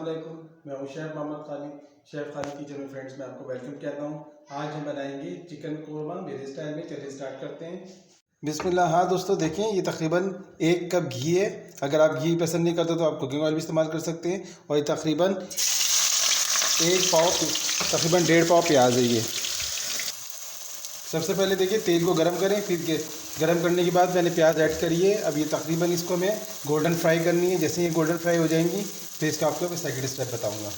अस्सलाम वालेकुम, मैं हूं chef Mohammad Khalid. Chef Khalid kitchen में फ्रेंड्स में आपको वेलकम कहता हूं। आज हम बनाएंगे चिकन कोरमा मेरे स्टाइल में। चलिए स्टार्ट करते हैं। बिस्मिल्लाह। हाँ दोस्तों देखें, ये तकरीबन 1 कप घी है। अगर आप घी पसंद नहीं करते तो आप कुकिंग ऑयल भी इस्तेमाल कर सकते हैं। और ये तकरीबन 1.5 पाव प्याज है ये। सबसे पहले देखिए तेल को गरम करें, फिर गरम करने के बाद मैंने प्याज ऐड करी है। अब ये तकरीबन इसको मैं गोल्डन फ्राई करनी है। जैसे ये गोल्डन फ्राई हो जाएंगी तो इसका आपको मैं सेकंड स्टेप बताऊंगा।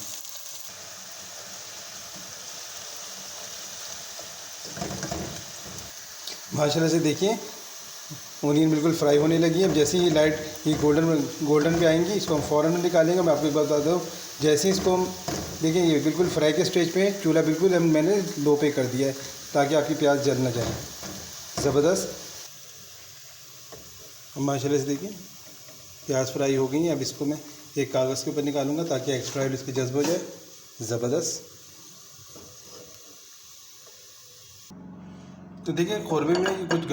माशाल्लाह से देखिए ओनियन बिल्कुल फ्राई होने लगी है। अब जैसे ही ये गोल्डन पे आएंगी इसको हम फ़ौरन निकालेंगे। मैं आपको एक बात बता दूँ, जैसे इसको हम देखिए ये बिल्कुल फ्राई के स्टेज पे चूल्हा बिल्कुल मैंने लो पे कर दिया है ताकि आपकी प्याज जल ना जाए। ज़बरदस्त। माशाल्लाह से देखिए प्याज फ्राई हो गई हैं। अब इसको मैं एक कागज़ के ऊपर निकालूंगा ताकि एक्स्ट्रा ऑयल इसके जज्ब हो जाए। ज़बरदस्त। तो देखिए कौरमे में कुछ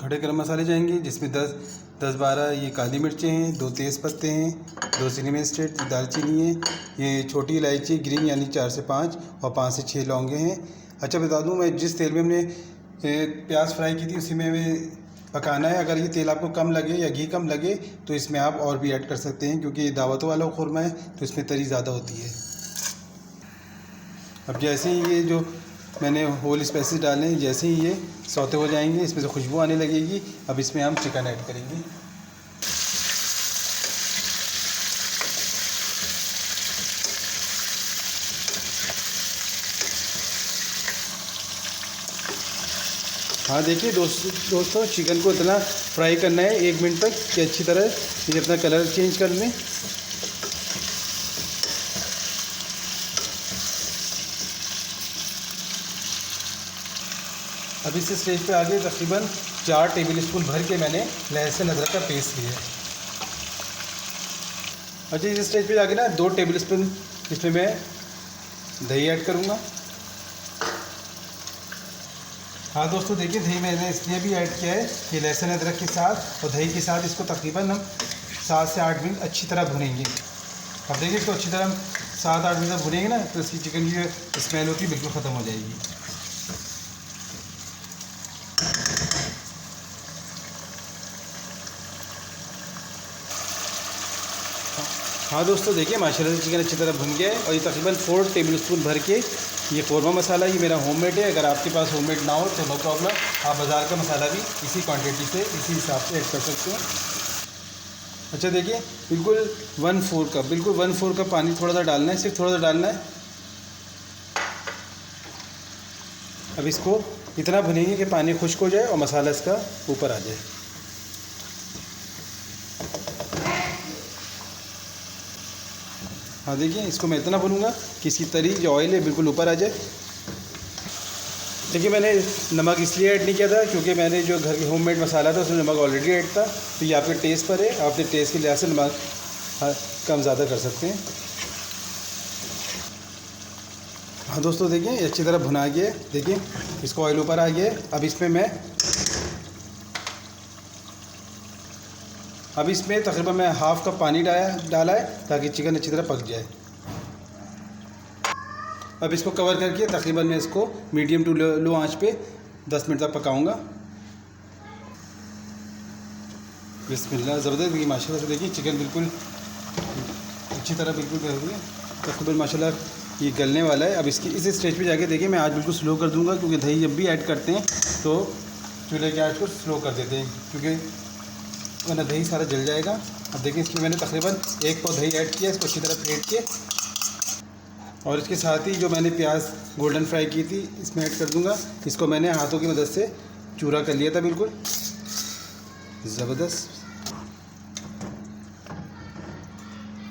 खड़े गरम मसाले जाएंगे, जिसमें 10-12 ये काली मिर्चें हैं, 2 तेज़ पत्ते हैं, 2 सिनेमन स्टिक दालचीनी है, ये छोटी इलायची ग्रीन यानी 4 से 5 और 5 से 6 लौंगे हैं। अच्छा बता दूं, मैं जिस तेल में हमने प्याज फ्राई की थी उसी में पकाना है। अगर ये तेल आपको कम लगे या घी कम लगे तो इसमें आप और भी ऐड कर सकते हैं, क्योंकि ये दावतों वाला खुरमा है तो इसमें तरी ज़्यादा होती है। अब जैसे ही ये जो मैंने होल स्पाइसेस डाले हैं, जैसे ही ये सौते हो जाएंगे इसमें से खुशबू आने लगेगी। अब इसमें हम चिकन ऐड करेंगे। हाँ देखिए दोस्तों चिकन को इतना फ्राई करना है 1 मिनट तक कि अच्छी तरह ये अपना कलर चेंज कर लें। अब इस स्टेज पे आगे तकरीबन 4 टेबलस्पून भर के मैंने लहसुन अदरक का पेस्ट लिया है। अच्छा इस स्टेज पे आगे ना 2 टेबलस्पून इसमें मैं दही ऐड करूँगा। हाँ दोस्तों देखिए दही मैंने इसलिए भी ऐड किया है कि लहसुन अदरक के साथ और दही के साथ इसको तकरीबन हम 7 से 8 मिनट अच्छी तरह भुनेंगे। अब देखिए इसको अच्छी तरह हम 7-8 मिनट तक भुनेंगे ना तो इसकी चिकन की जो स्मेल होती है बिल्कुल ख़त्म हो जाएगी। हाँ दोस्तों देखिए माशाल्लाह से चिकन अच्छी तरह भुन गया है। और ये तकरीबन 4 टेबलस्पून भर के ये कौरमा मसाला ये मेरा होममेड है। अगर आपके पास होममेड ना हो तो नो प्रॉब्लम, आप बाज़ार का मसाला भी इसी क्वांटिटी से इसी हिसाब से ऐड कर सकते हैं। अच्छा देखिए बिल्कुल 1/4 कप पानी थोड़ा सा डालना है, सिर्फ थोड़ा सा डालना है। अब इसको इतना भुनेंगे कि पानी खुश्क हो जाए और मसाला इसका ऊपर आ जाए। हाँ देखिए इसको मैं इतना भूनूंगा कि इसकी तरी जो ऑयल है बिल्कुल ऊपर आ जाए। देखिए मैंने नमक इसलिए ऐड नहीं किया था क्योंकि मैंने जो घर के होममेड मसाला था उसमें नमक ऑलरेडी ऐड था। तो ये आपके टेस्ट पर है, आप अपने टेस्ट के लिहाज से नमक कम ज़्यादा कर सकते हैं। हाँ दोस्तों देखिए ये अच्छी तरह भुना गया है। देखिए इसको ऑयल ऊपर आ गया है। अब इसमें तकरीबन मैं हाफ़ कप पानी डाला है ताकि चिकन अच्छी तरह पक जाए। अब इसको कवर करके तकरीबन मैं इसको मीडियम टू लो आंच पे 10 मिनट तक पकाऊंगा। बिस्मिल्लाह। ज़बरदस्त देखिए माशाल्लाह से देखिए चिकन बिल्कुल अच्छी तरह बिल्कुल तकरीबन माशाल्लाह ये गलने वाला है। अब इस स्टेज पे जाके देखिए मैं आज बिल्कुल स्लो कर दूंगा, क्योंकि दही जब भी ऐड करते हैं तो चूल्हे की आंच को स्लो कर देते हैं, क्योंकि वरना दही सारा जल जाएगा। अब देखिए इसमें मैंने तकरीबन 1 पाव दही ऐड किया, इसको अच्छी तरह फेंट के और इसके साथ ही जो मैंने प्याज गोल्डन फ्राई की थी इसमें ऐड कर दूंगा। इसको मैंने हाथों की मदद से चूरा कर लिया था बिल्कुल। ज़बरदस्त।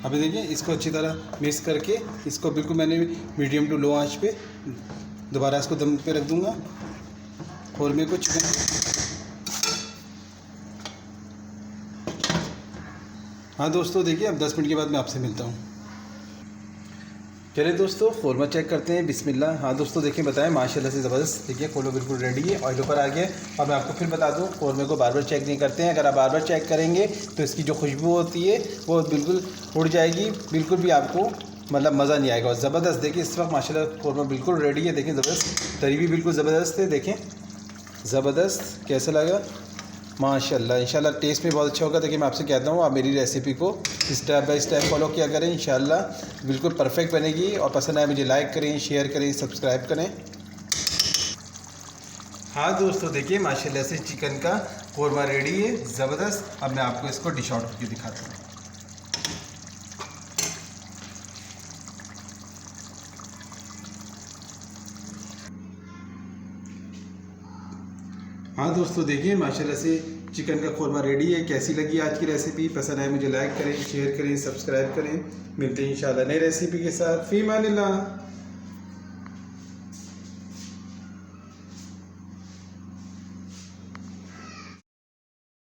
अभी देखिए इसको अच्छी तरह मिक्स करके इसको बिल्कुल मैंने मीडियम टू लो आंच पे दोबारा इसको दम पे रख दूंगा। और मेरे को चिकन हाँ दोस्तों देखिए अब 10 मिनट के बाद मैं आपसे मिलता हूँ। चलिए दोस्तों क़ौरमा चेक करते हैं। बिस्मिल्लाह। हाँ दोस्तों देखिए बताएं माशाल्लाह से ज़बरदस्त। देखिए क़ौरमा बिल्कुल रेडी है, ऑयल ऊपर आ गया है। और मैं आपको फिर बता दूँ क़ौरमे को बार बार चेक नहीं करते हैं। अगर आप बार बार चेक करेंगे तो इसकी जो खुशबू होती है वो बिल्कुल उड़ जाएगी, बिल्कुल भी आपको मतलब मज़ा नहीं आएगा। और ज़बरदस्त देखिए इस वक्त माशाल्लाह कौरमा बिल्कुल रेडी है। देखें ज़बरदस्त, तरी भी बिल्कुल ज़बरदस्त है। देखें ज़बरदस्त कैसा लगा माशाल्लाह। इंशाल्लाह टेस्ट में बहुत अच्छा होगा। देखिए मैं आपसे कहता हूँ आप मेरी रेसिपी को स्टेप बाय स्टेप फॉलो किया करें, इंशाल्लाह बिल्कुल परफेक्ट बनेगी। और पसंद आए मुझे लाइक करें, शेयर करें, सब्सक्राइब करें। हाँ दोस्तों देखिए माशाल्लाह से चिकन का कौरमा रेडी है ज़बरदस्त। अब मैं आपको इसको डिश आउट करके दिखाता हूँ। हाँ दोस्तों देखिए माशाल्लाह से चिकन का कौरमा रेडी है। कैसी लगी आज की रेसिपी? पसंद आए मुझे लाइक करें, शेयर करें, सब्सक्राइब करें। मिलते हैं इंशाल्लाह नई रेसिपी के साथ। फी मानिल्लाह।